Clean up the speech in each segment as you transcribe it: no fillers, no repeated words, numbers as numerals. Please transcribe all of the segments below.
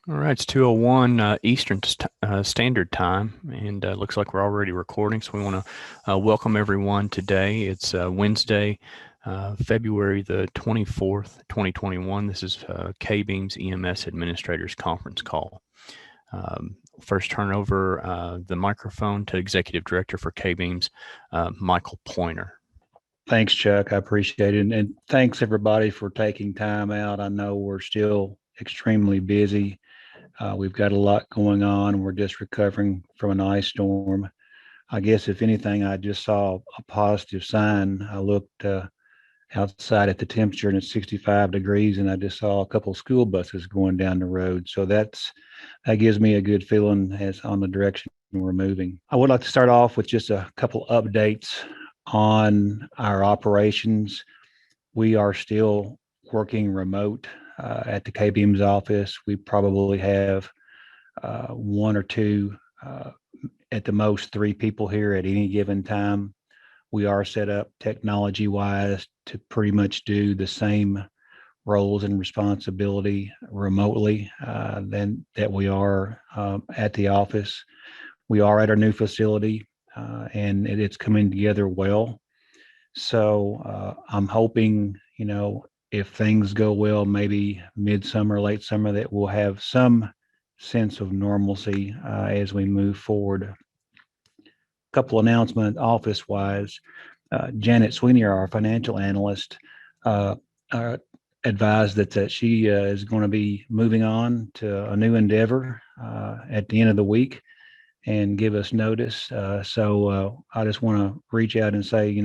All right, it's 2:01 Eastern Standard Time, and looks like we're already recording. So we want to welcome everyone today. It's Wednesday, February the 24th, 2021. This is K-Beam's EMS Administrators Conference Call. First, turn over the microphone to Executive Director for K-Beam's, Michael Pointer. Thanks, Chuck. I appreciate it. And thanks, everybody, for taking time out. I know we're still extremely busy. We've got a lot going on. We're just recovering from an ice storm. I guess, if anything, I just saw a positive sign. I looked outside at the temperature and it's 65 degrees, and I just saw a couple of school buses going down the road. So that gives me a good feeling as on the direction we're moving. I would like to start off with just a couple updates on our operations. We are still working remote at the K-Beam's office. We probably have one or two, at the most three people here at any given time. We are set up technology-wise to pretty much do the same roles and responsibility remotely than that we are at the office. We are at our new facility, and it's coming together well. So I'm hoping, if things go well, maybe midsummer, late summer, that we'll have some sense of normalcy as we move forward. A couple announcements office-wise. Janet Sweeney, our financial analyst, advised that she is going to be moving on to a new endeavor at the end of the week and give us notice. So I just want to reach out and say,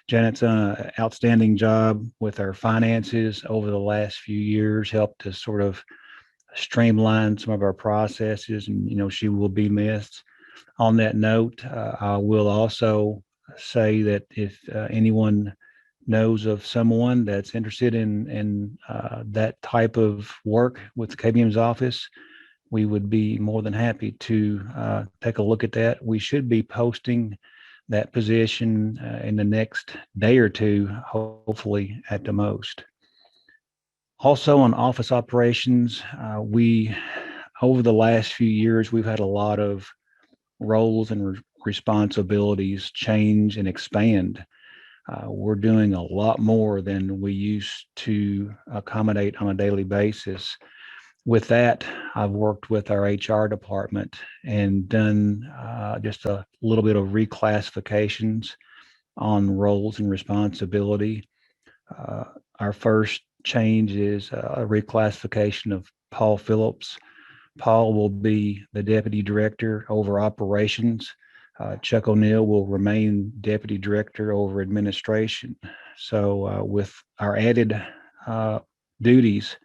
Janet's done an outstanding job with our finances over the last few years, helped to sort of streamline some of our processes, and, she will be missed. On that note, I will also say that if anyone knows of someone that's interested in that type of work with the KBM's office, we would be more than happy to take a look at that. We should be posting that position in the next day or two, hopefully at the most. Also on office operations, over the last few years, we've had a lot of roles and responsibilities change and expand. We're doing a lot more than we used to accommodate on a daily basis. With that, I've worked with our HR department and done just a little bit of reclassifications on roles and responsibility. Our first change is a reclassification of Paul Phillips. Paul will be the Deputy Director over Operations. Chuck O'Neill will remain Deputy Director over Administration. So with our added duties,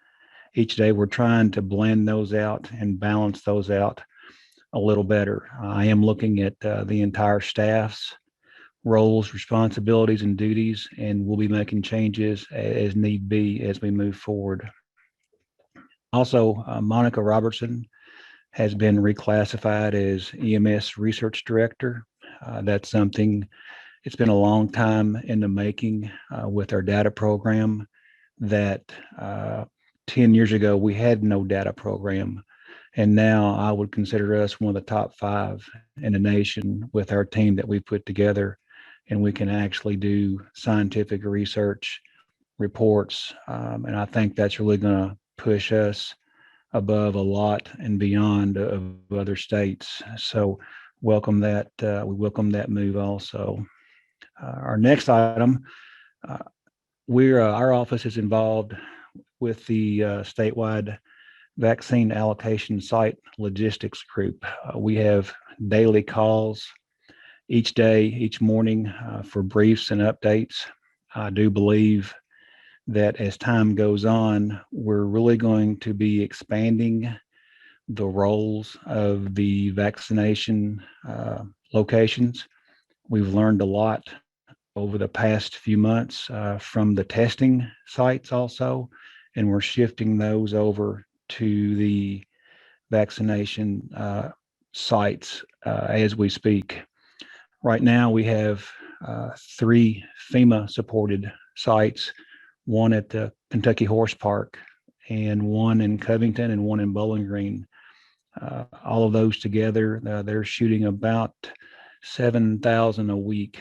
each day we're trying to blend those out and balance those out a little better. I am looking at the entire staff's roles, responsibilities, and duties, and we'll be making changes as need be as we move forward. Also, Monica Robertson has been reclassified as EMS Research Director. That's something, it's been a long time in the making with our data program that 10 years ago, we had no data program. And now I would consider us one of the top 5 in the nation with our team that we put together. And we can actually do scientific research reports. And I think that's really going to push us above a lot and beyond of other states. So welcome that. We welcome that move also. Our next item, our office is involved with the statewide vaccine allocation site logistics group. We have daily calls each day, each morning for briefs and updates. I do believe that as time goes on, we're really going to be expanding the roles of the vaccination locations. We've learned a lot over the past few months from the testing sites also, and we're shifting those over to the vaccination sites as we speak. Right now, we have 3 FEMA-supported sites, one at the Kentucky Horse Park and one in Covington and one in Bowling Green. All of those together, they're shooting about 7,000 a week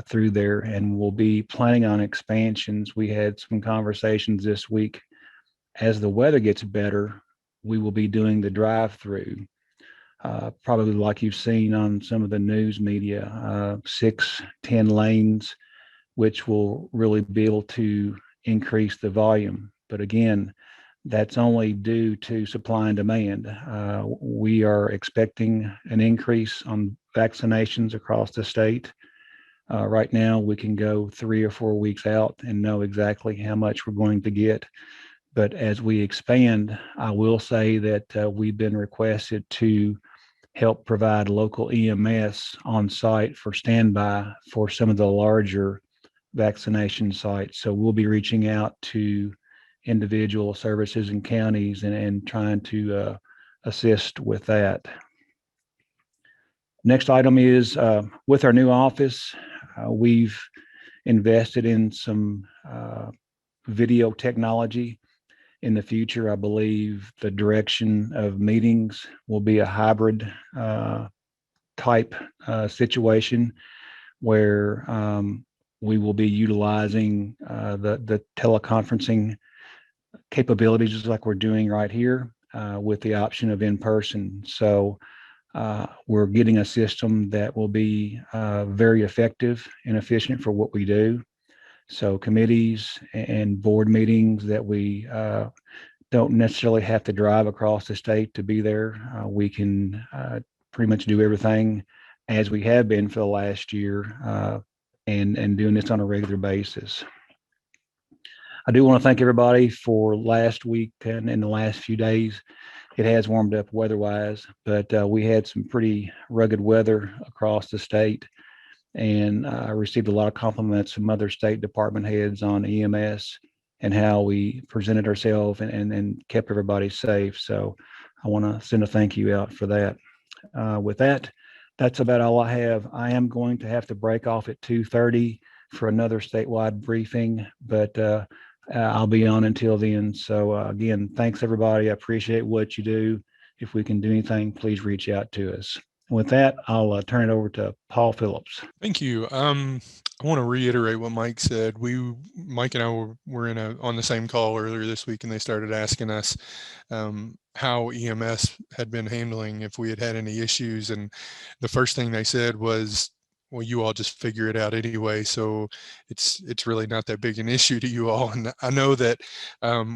through there, and we'll be planning on expansions. We had some conversations this week. As the weather gets better, we will be doing the drive-through. Probably like you've seen on some of the news media, 6, 10 lanes, which will really be able to increase the volume. But again, that's only due to supply and demand. We are expecting an increase on vaccinations across the state. Right now, we can go 3 or 4 weeks out and know exactly how much we're going to get. But as we expand, I will say that we've been requested to help provide local EMS on site for standby for some of the larger vaccination sites. So we'll be reaching out to individual services and counties and trying to assist with that. Next item is with our new office, we've invested in some video technology. In the future, I believe the direction of meetings will be a hybrid type situation where we will be utilizing the teleconferencing capabilities just like we're doing right here with the option of in-person. So we're getting a system that will be very effective and efficient for what we do. So committees and board meetings that we don't necessarily have to drive across the state to be there. We can pretty much do everything as we have been for the last year and doing this on a regular basis. I do want to thank everybody for last week and in the last few days. It has warmed up weather-wise, but we had some pretty rugged weather across the state. And I received a lot of compliments from other state department heads on EMS and how we presented ourselves and kept everybody safe. So I want to send a thank you out for that. With that, that's about all I have. I am going to have to break off at 2:30 for another statewide briefing, but I'll be on until then. So again, thanks everybody. I appreciate what you do. If we can do anything, please reach out to us. With that, I'll turn it over to Paul Phillips. Thank you. I want to reiterate what Mike said. Mike and I were on the same call earlier this week, and they started asking us how EMS had been handling, if we had had any issues. And the first thing they said was, well, you all just figure it out anyway. So it's really not that big an issue to you all. And I know that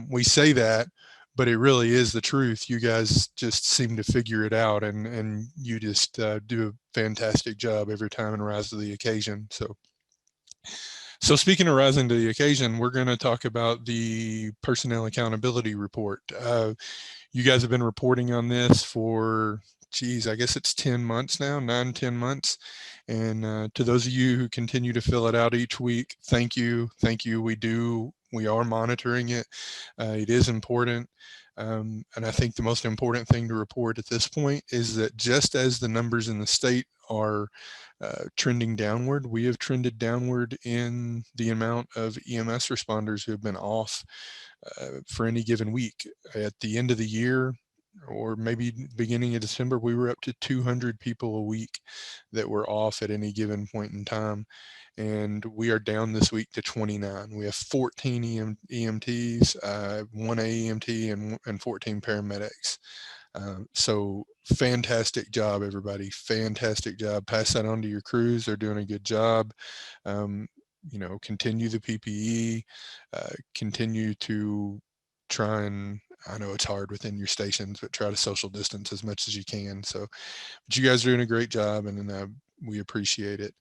we say that, but it really is the truth. You guys just seem to figure it out, and you just do a fantastic job every time and rise to the occasion. So speaking of rising to the occasion, we're going to talk about the personnel accountability report. You guys have been reporting on this for, I guess it's 10 months now, 9-10 months. And to those of you who continue to fill it out each week, thank you. Thank you. We are monitoring it. It is important. And I think the most important thing to report at this point is that just as the numbers in the state are trending downward, we have trended downward in the amount of EMS responders who have been off for any given week. At the end of the year, or maybe beginning of December, we were up to 200 people a week that were off at any given point in time. And we are down this week to 29. We have 14 EMTs, 1 AEMT, and 14 paramedics. So fantastic job, everybody. Fantastic job. Pass that on to your crews. They're doing a good job. Continue the PPE, continue to try and, I know it's hard within your stations, but try to social distance as much as you can. So, but you guys are doing a great job, and we appreciate it.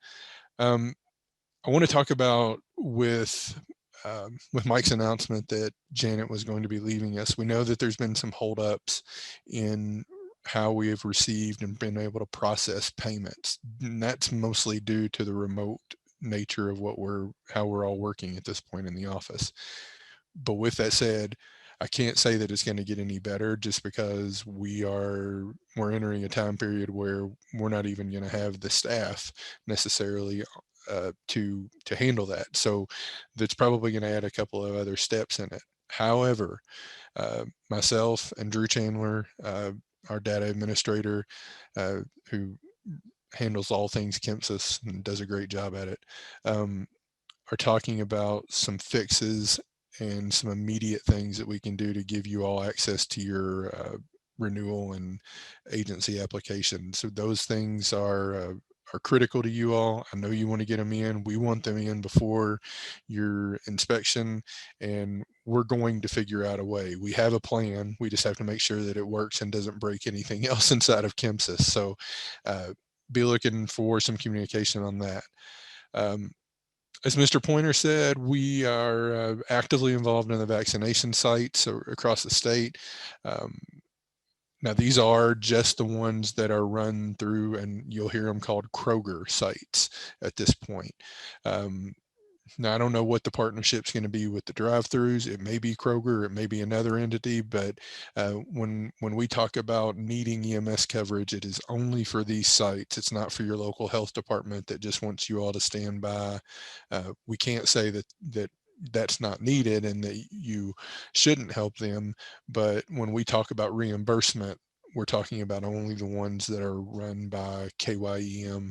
I want to talk about with Mike's announcement that Janet was going to be leaving us. We know that there's been some holdups in how we have received and been able to process payments, and that's mostly due to the remote nature of how we're all working at this point in the office. But with that said, I can't say that it's going to get any better just because we're entering a time period where we're not even going to have the staff necessarily to handle that. So that's probably going to add a couple of other steps in it. However, myself and Drew Chandler, our data administrator, who handles all things KStars and does a great job at it, are talking about some fixes and some immediate things that we can do to give you all access to your renewal and agency applications. So those things are critical to you all. I know you want to get them in. We want them in before your inspection, and we're going to figure out a way. We have a plan. We just have to make sure that it works and doesn't break anything else inside of KStars. So be looking for some communication on that. As Mr. Pointer said, we are actively involved in the vaccination sites across the state. Now, these are just the ones that are run through, and you'll hear them called Kroger sites at this point. Now, I don't know what the partnership's going to be with the drive-throughs. It may be Kroger, it may be another entity, but when we talk about needing EMS coverage, it is only for these sites. It's not for your local health department that just wants you all to stand by. We can't say that that's not needed and that you shouldn't help them, but when we talk about reimbursement, we're talking about only the ones that are run by KYEM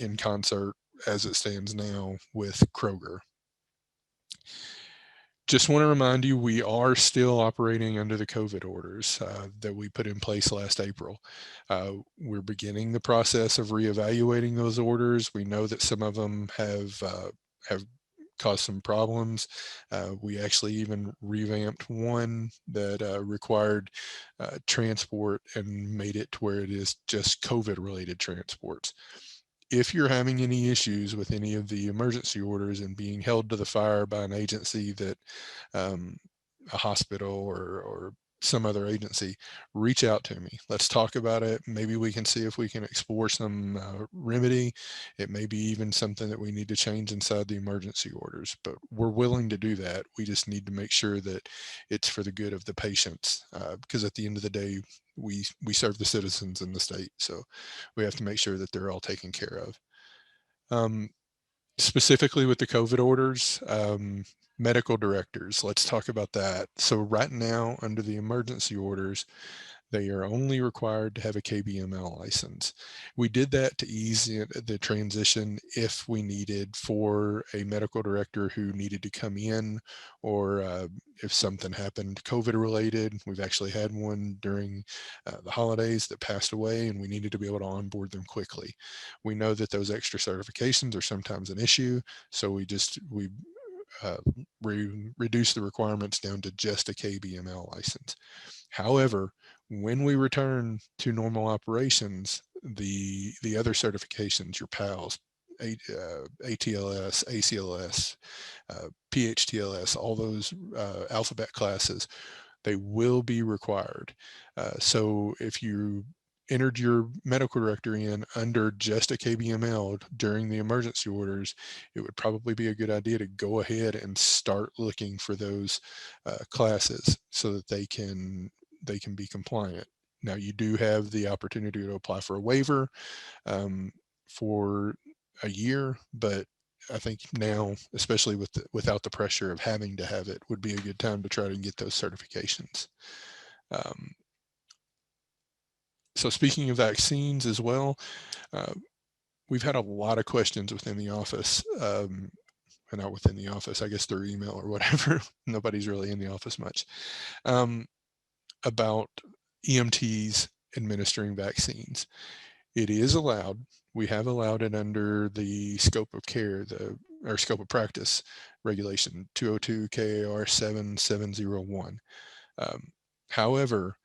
in concert as it stands now with Kroger. Just want to remind you, we are still operating under the COVID orders that we put in place last April. We're beginning the process of reevaluating those orders. We know that some of them have caused some problems. We actually even revamped one that required transport and made it to where it is just COVID-related transports. If you're having any issues with any of the emergency orders and being held to the fire by an agency that a hospital or some other agency, reach out to me. Let's talk about it. Maybe we can see if we can explore some remedy. It may be even something that we need to change inside the emergency orders, but we're willing to do that. We just need to make sure that it's for the good of the patients, because at the end of the day, we serve the citizens in the state, so we have to make sure that they're all taken care of. Specifically with the COVID orders, medical directors, let's talk about that. So right now, under the emergency orders, they are only required to have a KBML license. We did that to ease the transition if we needed for a medical director who needed to come in, or if something happened COVID related. We've actually had one during the holidays that passed away, and we needed to be able to onboard them quickly. We know that those extra certifications are sometimes an issue, so we reduce the requirements down to just a KBML license. However, when we return to normal operations, the other certifications, your PALS, ATLS, ACLS, PHTLS, all those alphabet classes, they will be required. So if you entered your medical director in under just a KBML during the emergency orders, it would probably be a good idea to go ahead and start looking for those classes so that they can be compliant. Now, you do have the opportunity to apply for a waiver for a year, but I think now, especially without the pressure of having to have it, would be a good time to try to get those certifications. So speaking of vaccines as well, we've had a lot of questions within the office, not within the office, I guess through email or whatever. Nobody's really in the office much, about EMTs administering vaccines. It is allowed. We have allowed it under the scope of care, or scope of practice regulation 202 KAR 7701. However,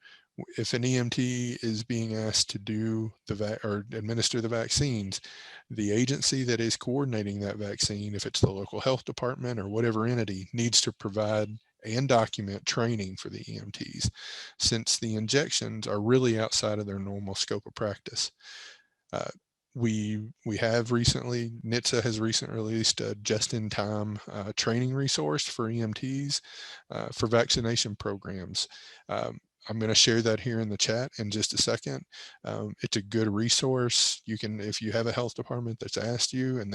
if an EMT is being asked to do or administer the vaccines, the agency that is coordinating that vaccine, if it's the local health department or whatever entity, needs to provide and document training for the EMTs, since the injections are really outside of their normal scope of practice. We have recently, NHTSA has recently released a just-in-time training resource for EMTs for vaccination programs. I'm going to share that here in the chat in just a second. It's a good resource. You can, if you have a health department that's asked you and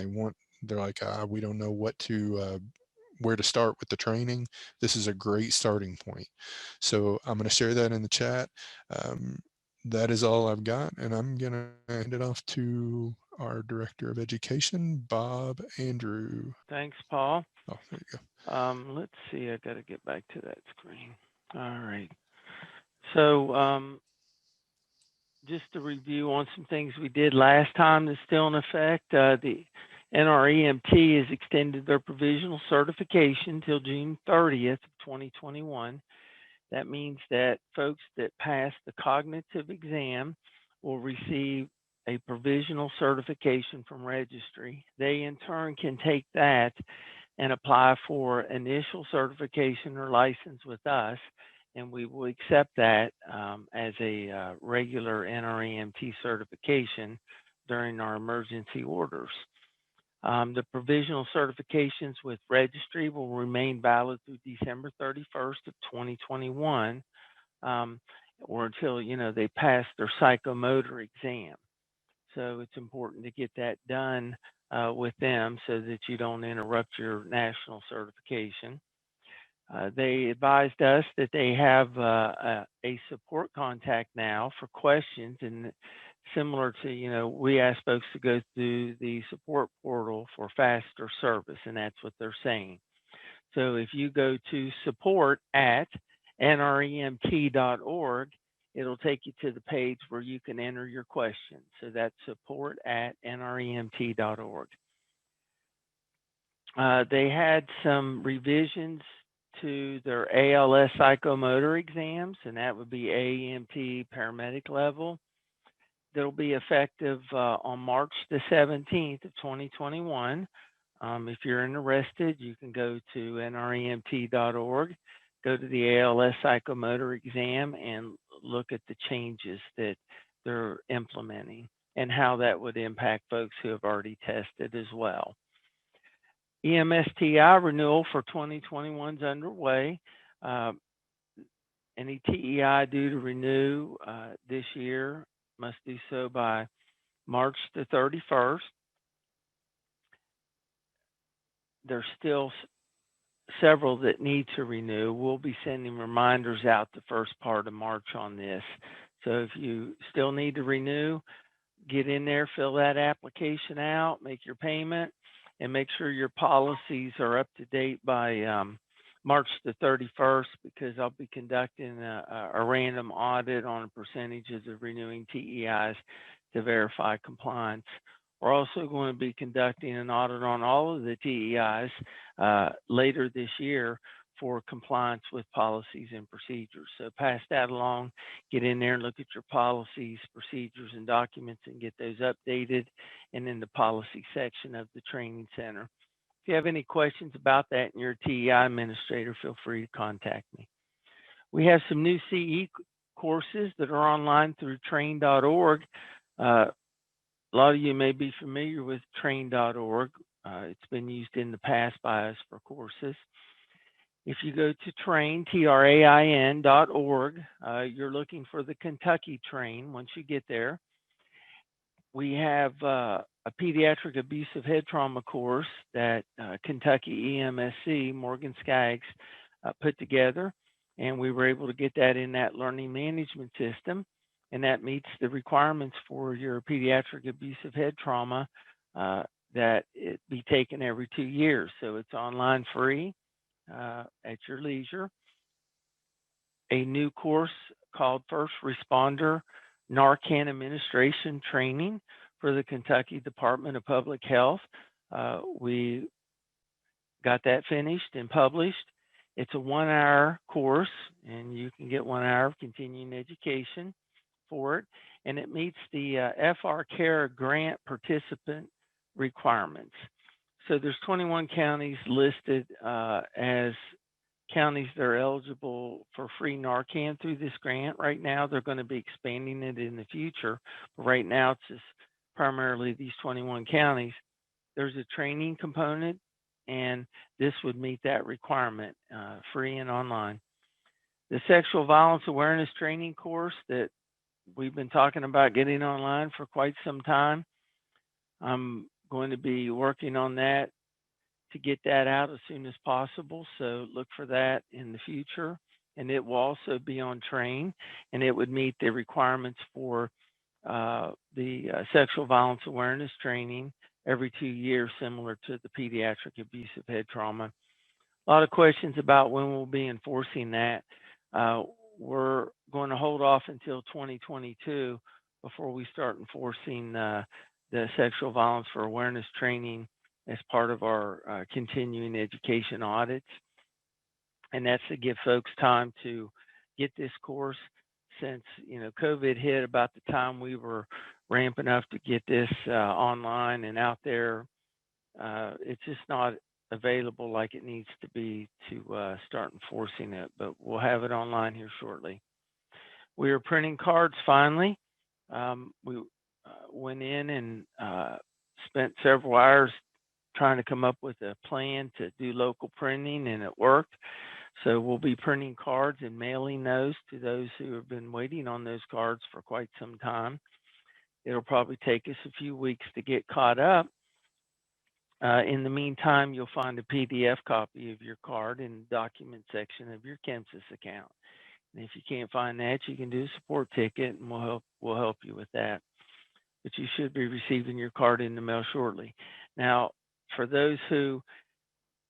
they're like, we don't know what to where to start with the training, this is a great starting point. So I'm going to share that in the chat. That is all I've got, and I'm going to hand it off to our Director of Education, Bob Andrew. Thanks, Paul. Oh, there you go. Let's see, I got to get back to that screen. All right. So just to review on some things we did last time that's still in effect, the NREMT has extended their provisional certification till June 30th of 2021. That means that folks that pass the cognitive exam will receive a provisional certification from registry. They in turn can take that and apply for initial certification or license with us, and we will accept that as a regular NREMT certification during our emergency orders. The provisional certifications with registry will remain valid through December 31st of 2021, or until, you know, they pass their psychomotor exam. So it's important to get that done with them so that you don't interrupt your national certification. They advised us that they have a support contact now for questions, and similar to, you know, we ask folks to go through the support portal for faster service, and that's what they're saying. So if you go to support@nremt.org, it'll take you to the page where you can enter your question. So that's support@nremt.org. They had some revisions to their ALS psychomotor exams, and that would be AEMT paramedic level. That'll be effective on March the 17th of 2021. If you're interested, you can go to nremt.org, go to the ALS psychomotor exam, and look at the changes that they're implementing and how that would impact folks who have already tested as well. EMSTI renewal for 2021 is underway. Any TEI due to renew this year must do so by March the 31st. There's still several that need to renew. We'll be sending reminders out the first part of March on this. So if you still need to renew, get in there, fill that application out, make your payment, and make sure your policies are up to date by March the 31st, because I'll be conducting a random audit on the percentages of renewing TEIs to verify compliance. We're also going to be conducting an audit on all of the TEIs later this year for compliance with policies and procedures. So pass that along, get in there and look at your policies, procedures, and documents and get those updated and in the policy section of the training center. If you have any questions about that and you're a TEI administrator, feel free to contact me. We have some new CE courses that are online through train.org. A lot of you may be familiar with train.org. It's been used in the past by us for courses. If you go to train.org, you're looking for the Kentucky train. Once you get there, we have a pediatric abusive head trauma course that Kentucky EMSC, Morgan Skaggs, put together, and we were able to get that in that learning management system, and that meets the requirements for your pediatric abusive head trauma that it be taken every 2 years. So it's online free at your leisure. A new course called First Responder Narcan Administration Training for the Kentucky Department of Public Health. We got that finished and published. It's a 1-hour course, and you can get 1 hour of continuing education for it, and it meets the FR Care grant participant requirements. So there's 21 counties listed as counties that are eligible for free Narcan through this grant. Right now, they're going to be expanding it in the future, but right now it's just primarily these 21 counties. There's a training component, and this would meet that requirement, free and online. The Sexual Violence Awareness Training course that we've been talking about getting online for quite some time, I'm going to be working on that to get that out as soon as possible. So look for that in the future. And it will also be on train, and it would meet the requirements for the sexual violence awareness training every 2 years, similar to the pediatric abusive head trauma. A lot of questions about when we'll be enforcing that. We're going to hold off until 2022 before we start enforcing the sexual violence for awareness training as part of our continuing education audits. And that's to give folks time to get this course, since COVID hit about the time we were ramping up to get this online and out there. It's just not available like it needs to be to start enforcing it, but we'll have it online here shortly. We are printing cards finally. We went in and spent several hours trying to come up with a plan to do local printing, and it worked. So we'll be printing cards and mailing those to those who have been waiting on those cards for quite some time. It'll probably take us a few weeks to get caught up. In the meantime, you'll find a PDF copy of your card in the document section of your KStars account. And if you can't find that, you can do a support ticket, and we'll help you with that. But you should be receiving your card in the mail shortly. Now, for those who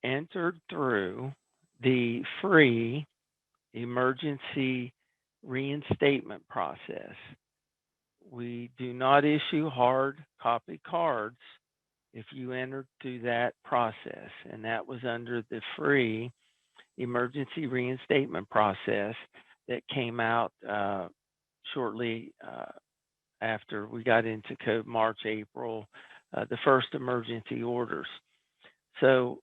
entered through the free emergency reinstatement process, we do not issue hard copy cards if you entered through that process. And that was under the free emergency reinstatement process that came out shortly after we got into COVID, March, April, the first emergency orders. So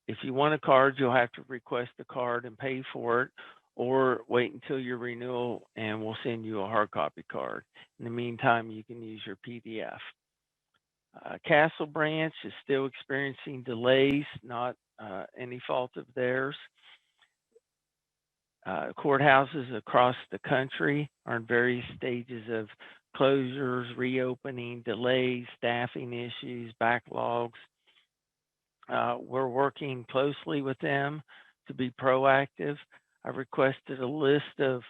if you want a card, you'll have to request a card and pay for it, or wait until your renewal and we'll send you a hard copy card. In the meantime, you can use your PDF. Castle Branch is still experiencing delays, not any fault of theirs. Courthouses across the country are in various stages of closures, reopening, delays, staffing issues, backlogs. We're working closely with them to be proactive. I've requested a list of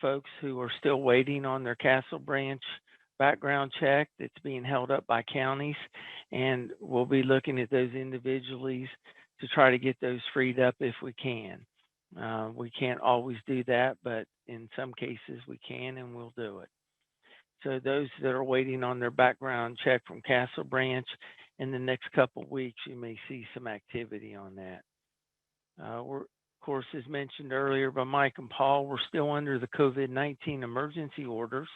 folks who are still waiting on their Castle Branch background check that's being held up by counties, and we'll be looking at those individually to try to get those freed up if we can. We can't always do that, but in some cases we can, and we'll do it. So those that are waiting on their background check from Castle Branch, in the next couple of weeks, you may see some activity on that. We're, of course, as mentioned earlier by Mike and Paul, we're still under the COVID-19 emergency orders.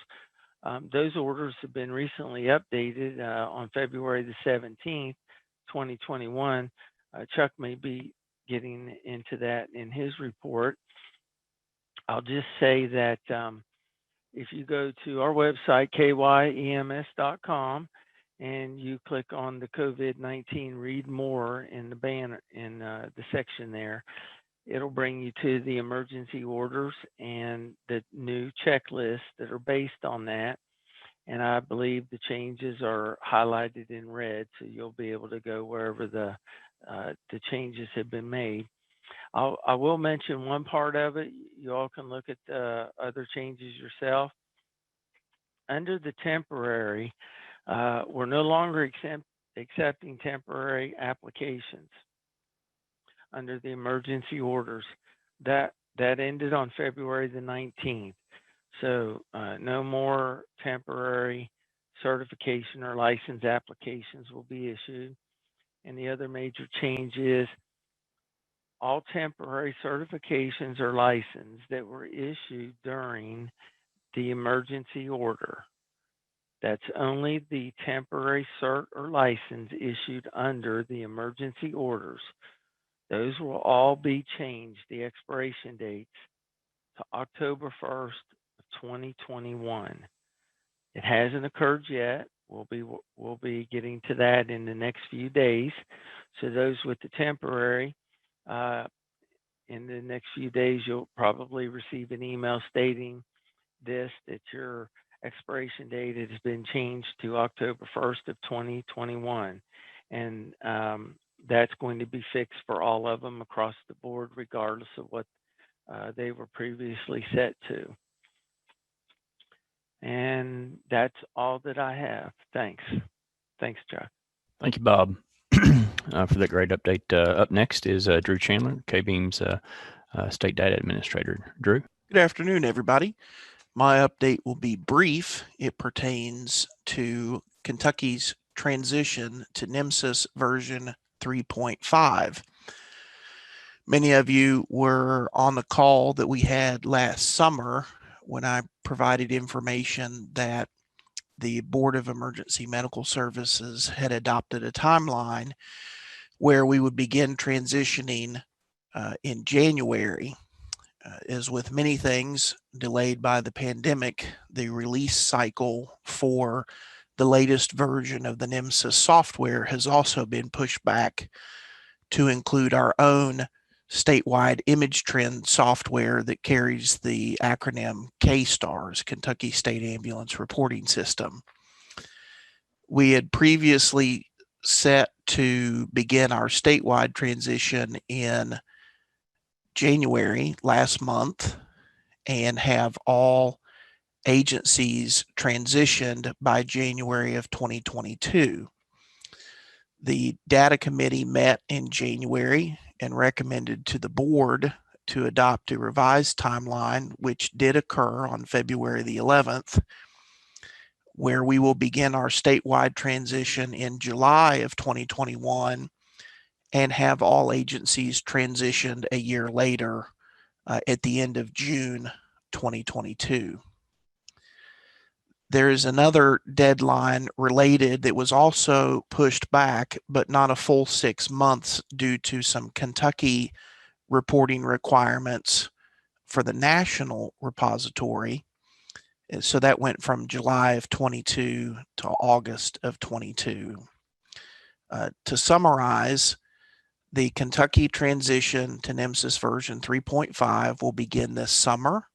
Those orders have been recently updated on February the 17th, 2021. Chuck may be getting into that in his report. I'll just say that if you go to our website, kyems.com, and you click on the COVID-19 Read More in the banner, in the section there, it'll bring you to the emergency orders and the new checklists that are based on that. And I believe the changes are highlighted in red, so you'll be able to go wherever the changes have been made. I will mention one part of it. You all can look at the other changes yourself. Under the temporary, we're no longer accepting temporary applications under the emergency orders. That ended on February the 19th. So no more temporary certification or license applications will be issued. And the other major change is all temporary certifications or licenses that were issued during the emergency order. That's only the temporary cert or license issued under the emergency orders. Those will all be changed, the expiration dates, to October 1st of 2021. It hasn't occurred yet. We'll be getting to that in the next few days. So those with the temporary, in the next few days, you'll probably receive an email stating this, that your expiration date has been changed to October 1st of 2021. And that's going to be fixed for all of them across the board, regardless of what they were previously set to. And that's all that I have. Thanks. Thanks, Chuck. Thank you, Bob, for that great update. Up next is Drew Chandler, KBeam's State Data Administrator. Drew? Good afternoon, everybody. My update will be brief. It pertains to Kentucky's transition to NMSIS version 3.5. Many of you were on the call that we had last summer when I provided information that the Board of Emergency Medical Services had adopted a timeline where we would begin transitioning in January. As with many things delayed by the pandemic, the release cycle for the latest version of the NMSIS software has also been pushed back to include our own statewide image trend software that carries the acronym KStars, Kentucky State Ambulance Reporting System. We had previously set to begin our statewide transition in January last month and have all agencies transitioned by January of 2022. The data committee met in January and recommended to the board to adopt a revised timeline, which did occur on February the 11th, where we will begin our statewide transition in July of 2021 and have all agencies transitioned a year later at the end of June 2022. There is another deadline related that was also pushed back, but not a full 6 months due to some Kentucky reporting requirements for the national repository. So that went from July of 22 to August of 22. To summarize, the Kentucky transition to NMSIS version 3.5 will begin this summer,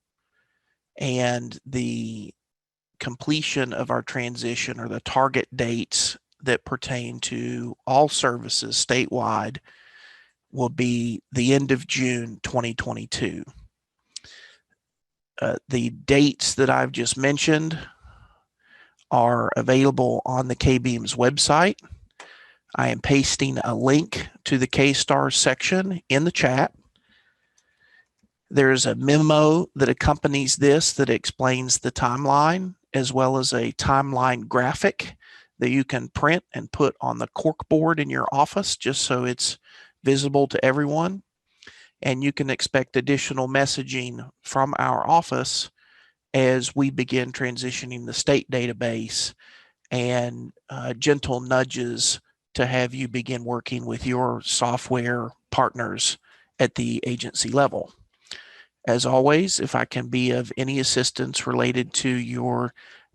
and the completion of our transition, or the target dates that pertain to all services statewide, will be the end of June 2022. The dates that I've just mentioned are available on the KBeam's website. I am pasting a link to the KStars section in the chat. There's a memo that accompanies this that explains the timeline, as well as a timeline graphic that you can print and put on the corkboard in your office, just so it's visible to everyone. And you can expect additional messaging from our office as we begin transitioning the state database, and gentle nudges to have you begin working with your software partners at the agency level. As always, if I can be of any assistance related to your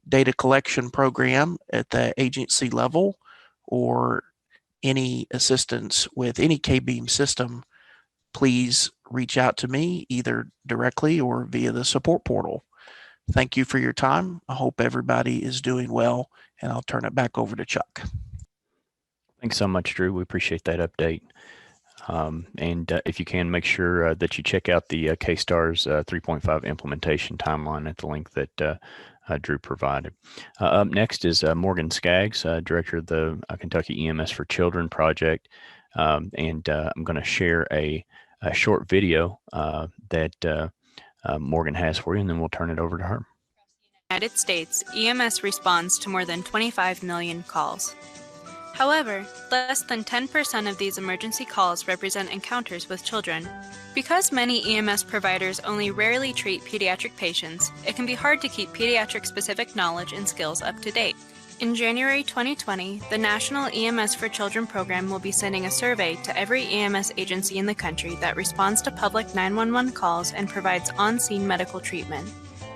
data collection program at the agency level, or any assistance with any KBeam system, please reach out to me either directly or via the support portal. Thank you for your time. I hope everybody is doing well, and I'll turn it back over to Chuck. Thanks so much, Drew. We appreciate that update. And if you can, make sure that you check out the KStars 3.5 implementation timeline at the link that Drew provided. Up next is Morgan Skaggs, Director of the Kentucky EMS for Children project. And I'm going to share a short video that Morgan has for you, and then we'll turn it over to her. United States, EMS responds to more than 25 million calls. However, less than 10% of these emergency calls represent encounters with children. Because many EMS providers only rarely treat pediatric patients, it can be hard to keep pediatric-specific knowledge and skills up to date. In January 2020, the National EMS for Children program will be sending a survey to every EMS agency in the country that responds to public 911 calls and provides on-scene medical treatment.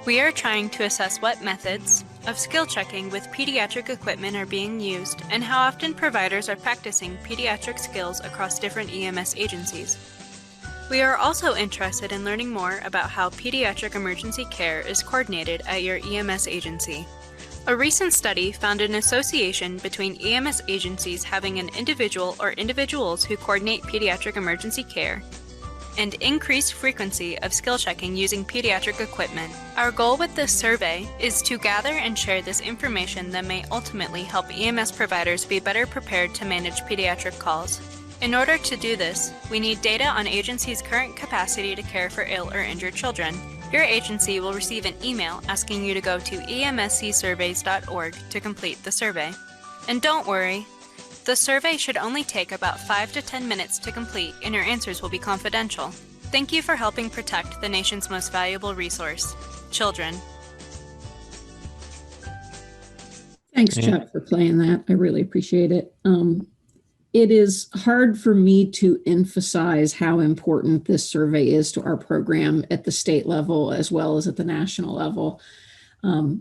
We are trying to assess what methods of skill checking with pediatric equipment are being used and how often providers are practicing pediatric skills across different EMS agencies. We are also interested in learning more about how pediatric emergency care is coordinated at your EMS agency. A recent study found an association between EMS agencies having an individual or individuals who coordinate pediatric emergency care and increased frequency of skill checking using pediatric equipment. Our goal with this survey is to gather and share this information that may ultimately help EMS providers be better prepared to manage pediatric calls. In order to do this, we need data on agencies' current capacity to care for ill or injured children. Your agency will receive an email asking you to go to emscsurveys.org to complete the survey. And don't worry, the survey should only take about 5 to 10 minutes to complete, and your answers will be confidential. Thank you for helping protect the nation's most valuable resource, children. Thanks, Chuck, for playing that. I really appreciate it. It is hard for me to emphasize how important this survey is to our program at the state level as well as at the national level. I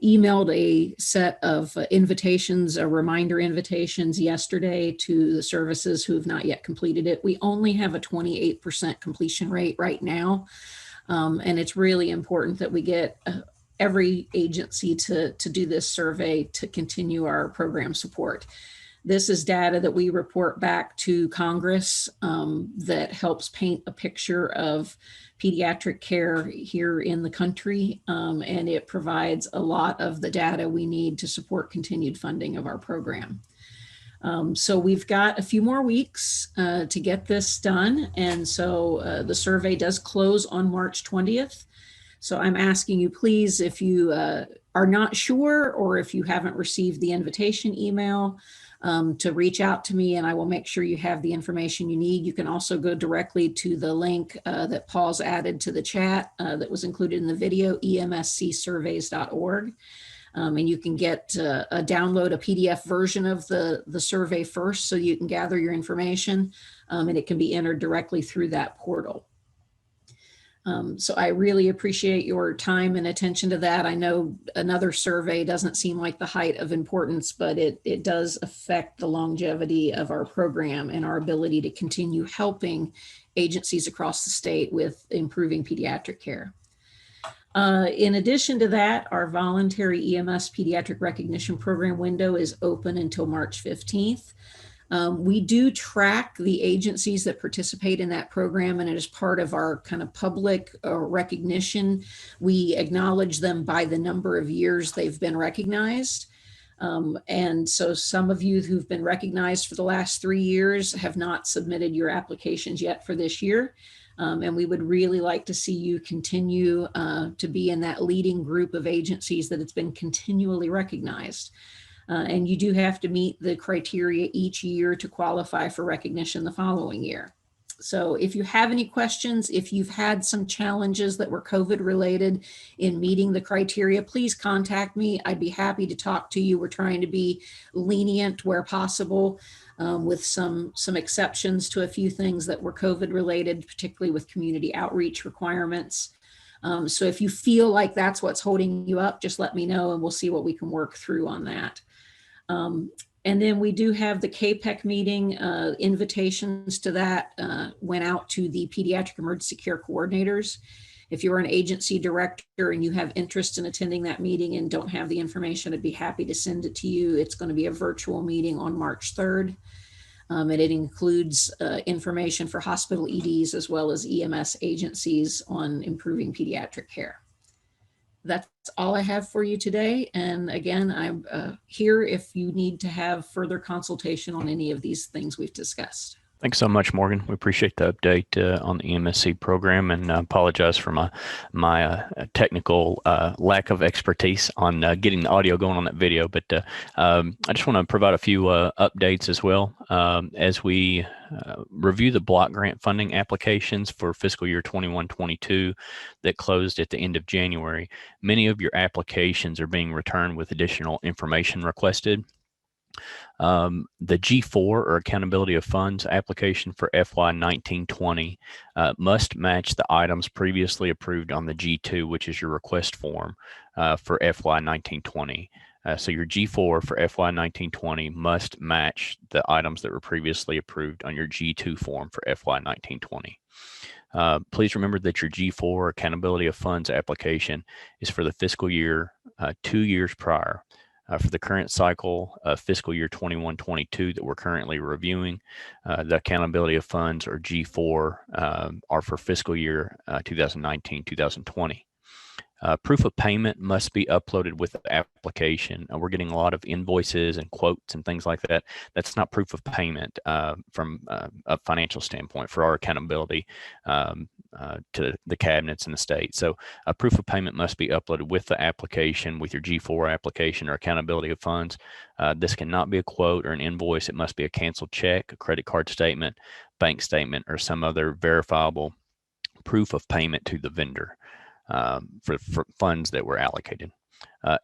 emailed a set of invitations, reminder invitations yesterday to the services who have not yet completed it. We only have a 28% completion rate right now. And it's really important that we get every agency to do this survey to continue our program support. This is data that we report back to Congress that helps paint a picture of pediatric care here in the country, and it provides a lot of the data we need to support continued funding of our program. So we've got a few more weeks to get this done, and so the survey does close on March 20th. So I'm asking you, please, if you are not sure or if you haven't received the invitation email, to reach out to me, and I will make sure you have the information you need. You can also go directly to the link that Paul's added to the chat that was included in the video, emscsurveys.org. And you can download a PDF version of the survey first so you can gather your information, and it can be entered directly through that portal. So I really appreciate your time and attention to that. I know another survey doesn't seem like the height of importance, but it does affect the longevity of our program and our ability to continue helping agencies across the state with improving pediatric care. In addition to that, our voluntary EMS pediatric recognition program window is open until March 15th. We do track the agencies that participate in that program, and it is part of our kind of public recognition. We acknowledge them by the number of years they've been recognized. And so some of you who've been recognized for the last 3 years have not submitted your applications yet for this year. And we would really like to see you continue to be in that leading group of agencies that it's been continually recognized. And you do have to meet the criteria each year to qualify for recognition the following year. So if you have any questions, if you've had some challenges that were COVID related in meeting the criteria, please contact me. I'd be happy to talk to you. We're trying to be lenient where possible, with some exceptions to a few things that were COVID related, particularly with community outreach requirements. So if you feel like that's what's holding you up, just let me know and we'll see what we can work through on that. And then we do have the KPEC meeting. Invitations to that went out to the pediatric emergency care coordinators. If you're an agency director and you have interest in attending that meeting and don't have the information, I'd be happy to send it to you. It's going to be a virtual meeting on March 3rd. And it includes information for hospital EDs as well as EMS agencies on improving pediatric care. That's all I have for you today. And again, I'm here if you need to have further consultation on any of these things we've discussed. Thanks so much, Morgan. We appreciate the update on the EMSC program, and apologize for my technical lack of expertise on getting the audio going on that video. But I just want to provide a few updates as well. As we review the block grant funding applications for fiscal year 21-22 that closed at the end of January, many of your applications are being returned with additional information requested. The G4 or accountability of funds application for FY 19-20 must match the items previously approved on the G2, which is your request form for FY 19-20. So your G4 for FY 19-20 must match the items that were previously approved on your G2 form for FY 19-20. Please remember that your G4 accountability of funds application is for the fiscal year 2 years prior. For the current cycle of fiscal year 21-22 that we're currently reviewing, the accountability of funds, or G4, are for fiscal year 2019-2020. Proof of payment must be uploaded with the application. We're getting a lot of invoices and quotes and things like that. That's not proof of payment from a financial standpoint for our accountability to the cabinets and the state. So a proof of payment must be uploaded with the application, with your G4 application or accountability of funds. This cannot be a quote or an invoice. It must be a canceled check, a credit card statement, bank statement, or some other verifiable proof of payment to the vendor. For funds that were allocated.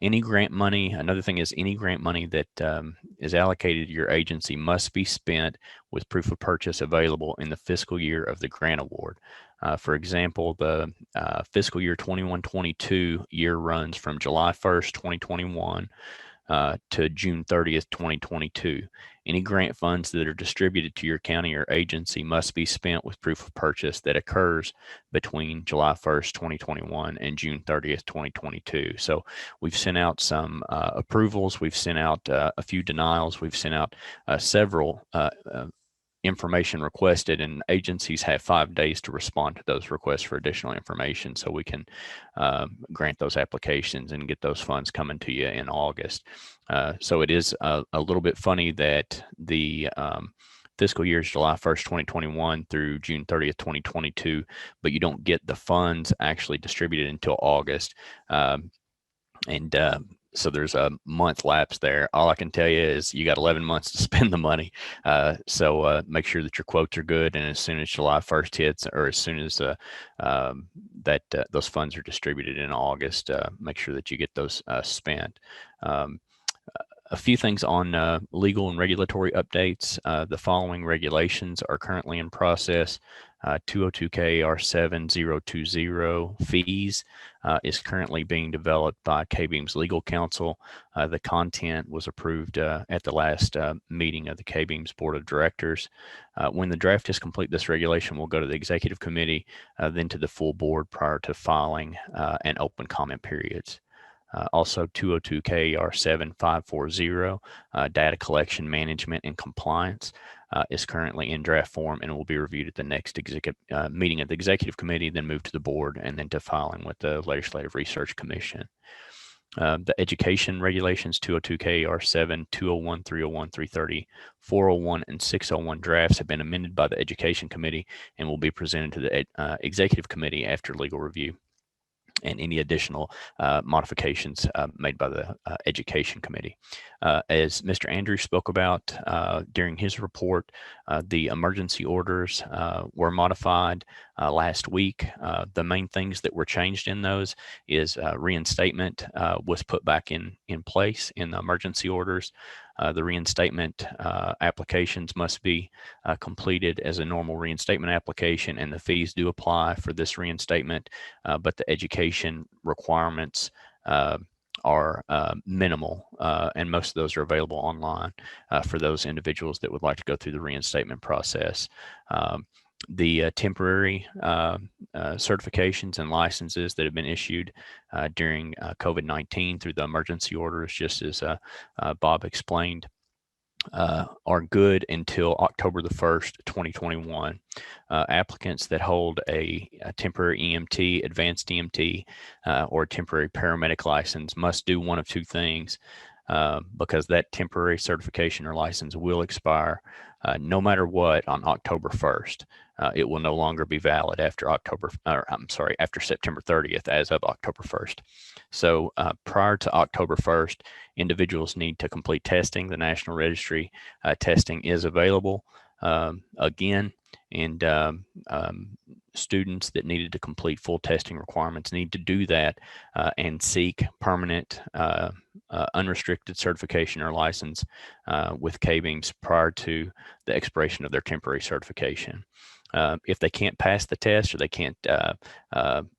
Any grant money, another thing is any grant money that is allocated to your agency must be spent with proof of purchase available in the fiscal year of the grant award. For example, the fiscal year 21-22 year runs from July 1st, 2021 to June 30th, 2022. Any grant funds that are distributed to your county or agency must be spent with proof of purchase that occurs between July 1st, 2021 and June 30th, 2022. So we've sent out some approvals, we've sent out a few denials, we've sent out several information requested, and agencies have 5 days to respond to those requests for additional information so we can grant those applications and get those funds coming to you in August. So it is a little bit funny that the fiscal year is July 1st, 2021 through June 30th, 2022, but you don't get the funds actually distributed until August. So there's a month lapse there. All I can tell you is you got 11 months to spend the money. So make sure that your quotes are good. And as soon as July 1st hits, or as soon as those funds are distributed in August, make sure that you get those spent. A few things on legal and regulatory updates. The following regulations are currently in process. 202 KAR 7020 fees is currently being developed by KBEAM's legal counsel. The content was approved at the last meeting of the KBEAM's board of directors. When the draft is complete, this regulation will go to the executive committee, then to the full board prior to filing and open comment periods. Also 202 KAR 7540, data collection, management, and compliance is currently in draft form and will be reviewed at the next meeting of the executive committee, then move to the board, and then to filing with the Legislative Research Commission. The education regulations 202 KAR 7, 201, 301, 330, 401, and 601 drafts have been amended by the Education Committee and will be presented to the Executive Committee after legal review and any additional modifications made by the Education Committee. As Mr. Andrews spoke about during his report, the emergency orders were modified last week. The main things that were changed in those is reinstatement was put back in place in the emergency orders. The reinstatement applications must be completed as a normal reinstatement application, and the fees do apply for this reinstatement, but the education requirements are minimal, and most of those are available online for those individuals that would like to go through the reinstatement process. The temporary certifications and licenses that have been issued during COVID-19 through the emergency orders, just as Bob explained, are good until October the 1st, 2021. Applicants that hold a temporary EMT, advanced EMT, or temporary paramedic license must do one of two things, because that temporary certification or license will expire no matter what on October 1st. It will no longer be valid after after September 30th as of October 1st. So prior to October 1st, individuals need to complete testing. The National Registry testing is available again, and students that needed to complete full testing requirements need to do that and seek permanent unrestricted certification or license with KBEAMS prior to the expiration of their temporary certification. If they can't pass the test or they can't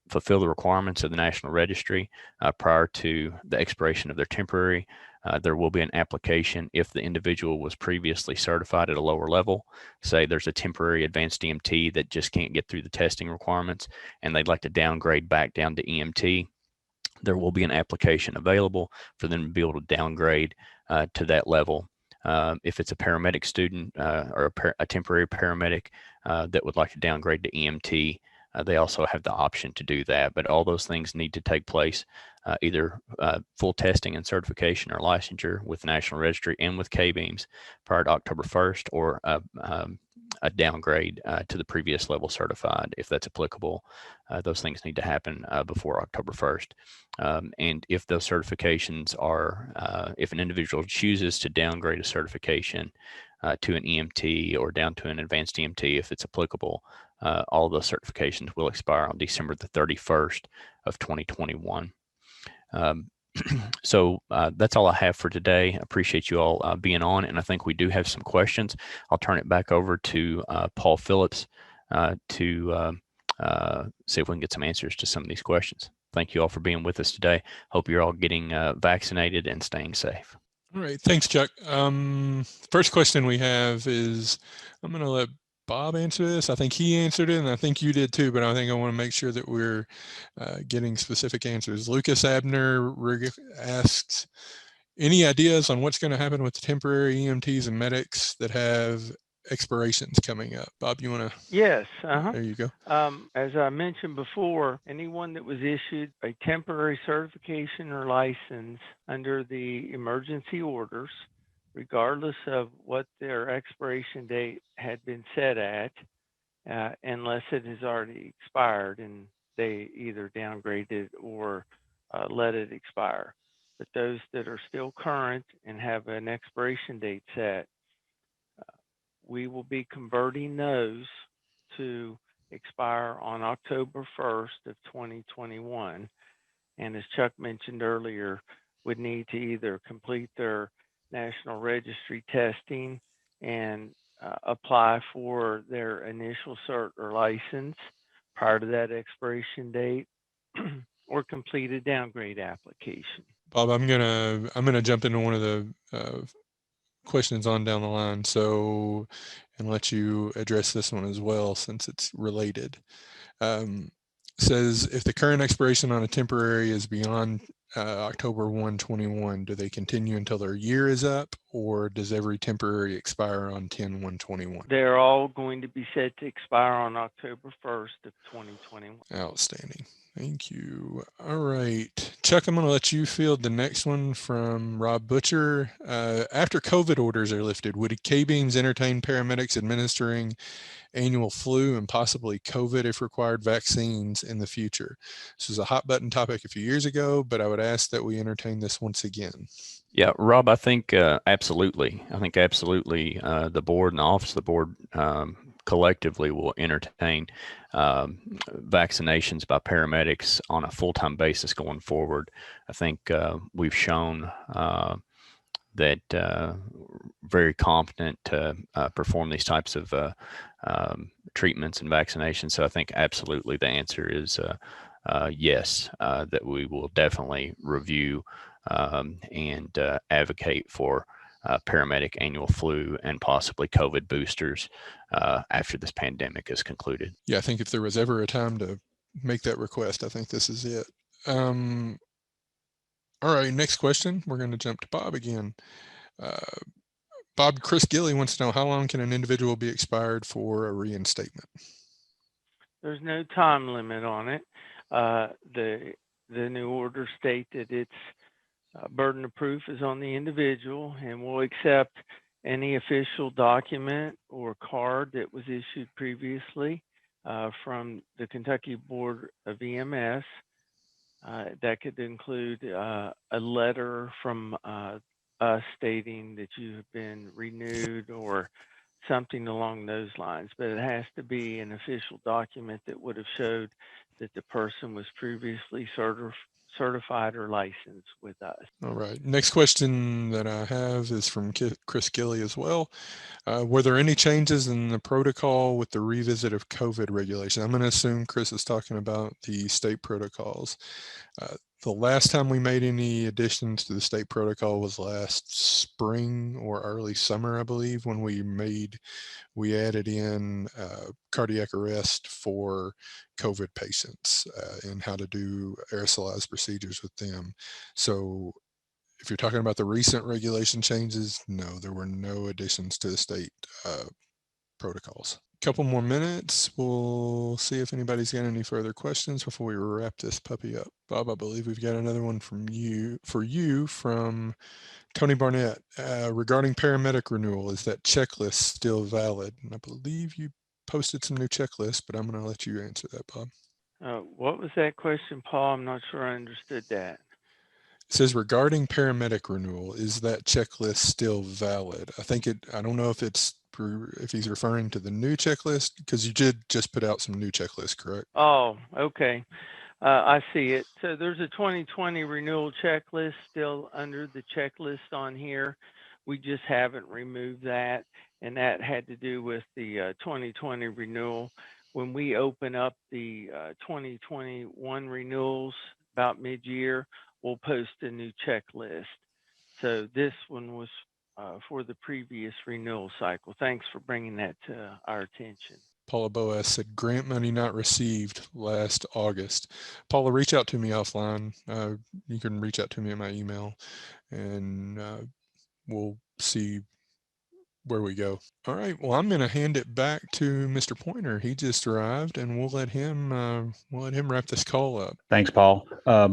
fulfill the requirements of the National Registry prior to the expiration of their temporary There will be an application if the individual was previously certified at a lower level. Say there's a temporary advanced EMT that just can't get through the testing requirements and they'd like to downgrade back down to EMT. There will be an application available for them to be able to downgrade to that level. If it's a paramedic student or a temporary paramedic that would like to downgrade to EMT, they also have the option to do that. But all those things need to take place, either full testing and certification or licensure with the National Registry and with K-beams prior to October 1st, or a downgrade to the previous level certified, if that's applicable. Those things need to happen before October 1st. And if those certifications are, if an individual chooses to downgrade a certification to an EMT or down to an advanced EMT, if it's applicable, all those certifications will expire on December the 31st of 2021. So that's all I have for today. I appreciate you all being on, and I think we do have some questions. I'll turn it back over to Paul Phillips to see if we can get some answers to some of these questions. Thank you all for being with us today. Hope you're all getting vaccinated and staying safe. All right, thanks, Chuck. First question we have is, I'm going to let Bob answer this. I think he answered it, and I think you did too, but I think I want to make sure that we're getting specific answers. Lucas Abner asks, any ideas on what's going to happen with the temporary EMTs and medics that have expirations coming up? Bob, you want to? Yes. There you go. As I mentioned before, anyone that was issued a temporary certification or license under the emergency orders, regardless of what their expiration date had been set at, unless it has already expired and they either downgraded or let it expire. But those that are still current and have an expiration date set, we will be converting those to expire on October 1st of 2021. And as Chuck mentioned earlier, would need to either complete their National Registry testing and apply for their initial cert or license prior to that expiration date, or complete a downgrade application. Bob, I'm gonna jump into one of the questions on down the line, so, and let you address this one as well since it's related. Says, if the current expiration on a temporary is beyond October 1, 21, do they continue until their year is up, or does every temporary expire on 10/1/21? They're all going to be set to expire on October 1st of 2021. Outstanding. Thank you. All right, Chuck, I'm going to let you field the next one from Rob Butcher. After COVID orders are lifted, would K-beams entertain paramedics administering annual flu and possibly COVID if required vaccines in the future? This was a hot button topic a few years ago, but I would ask that we entertain this once again. Yeah, Rob, I think absolutely. I think absolutely the board and the office of the board collectively will entertain vaccinations by paramedics on a full-time basis going forward. I think we've shown that very competent to perform these types of treatments and vaccinations. So I think absolutely the answer is yes, that we will definitely review and advocate for paramedic annual flu and possibly COVID boosters after this pandemic is concluded. Yeah, I think if there was ever a time to make that request, I think this is it. All right, next question. We're going to jump to Bob again. Bob, Chris Gilley wants to know, how long can an individual be expired for a reinstatement? There's no time limit on it. The new orders state that its burden of proof is on the individual, and will accept any official document or card that was issued previously from the Kentucky Board of EMS. That could include a letter from us stating that you have been renewed or something along those lines, but it has to be an official document that would have showed that the person was previously certified or licensed with us. All right. Next question that I have is from Chris Gilley as well. Were there any changes in the protocol with the revisit of COVID regulation? I'm going to assume Chris is talking about the state protocols. The last time we made any additions to the state protocol was last spring or early summer, I believe, when we added in cardiac arrest for COVID patients and how to do aerosolized procedures with them. So if you're talking about the recent regulation changes, no, there were no additions to the state protocols. Couple more minutes. We'll see if anybody's got any further questions before we wrap this puppy up. Bob, I believe we've got another one from from Tony Barnett regarding paramedic renewal. Is that checklist still valid? And I believe you posted some new checklists, but I'm going to let you answer that, Bob. What was that question, Paul? I'm not sure I understood that. It says regarding paramedic renewal, is that checklist still valid? I don't know if he's referring to the new checklist, because you did just put out some new checklists, correct? Oh, okay. I see it. So there's a 2020 renewal checklist still under the checklist on here. We just haven't removed that, and that had to do with the 2020 renewal. When we open up the 2021 renewals about mid-year, we'll post a new checklist. So this one was for the previous renewal cycle. Thanks for bringing that to our attention. Paula Boas said, grant money not received last August. Paula, reach out to me offline. You can reach out to me at my email, and we'll see where we go. All right. Well, I'm going to hand it back to Mr. Pointer. He just arrived, and we'll let him wrap this call up. Thanks, Paul. I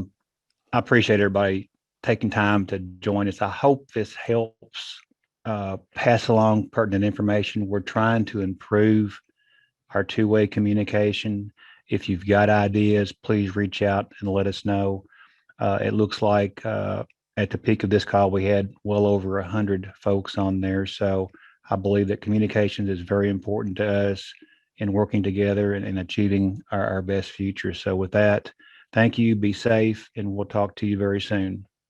appreciate everybody taking time to join us. I hope this helps pass along pertinent information. We're trying to improve our two-way communication. If you've got ideas, please reach out and let us know. It looks like at the peak of this call, we had well over 100 folks on there. So I believe that communication is very important to us in working together and achieving our best future. So with that, thank you, be safe, and we'll talk to you very soon.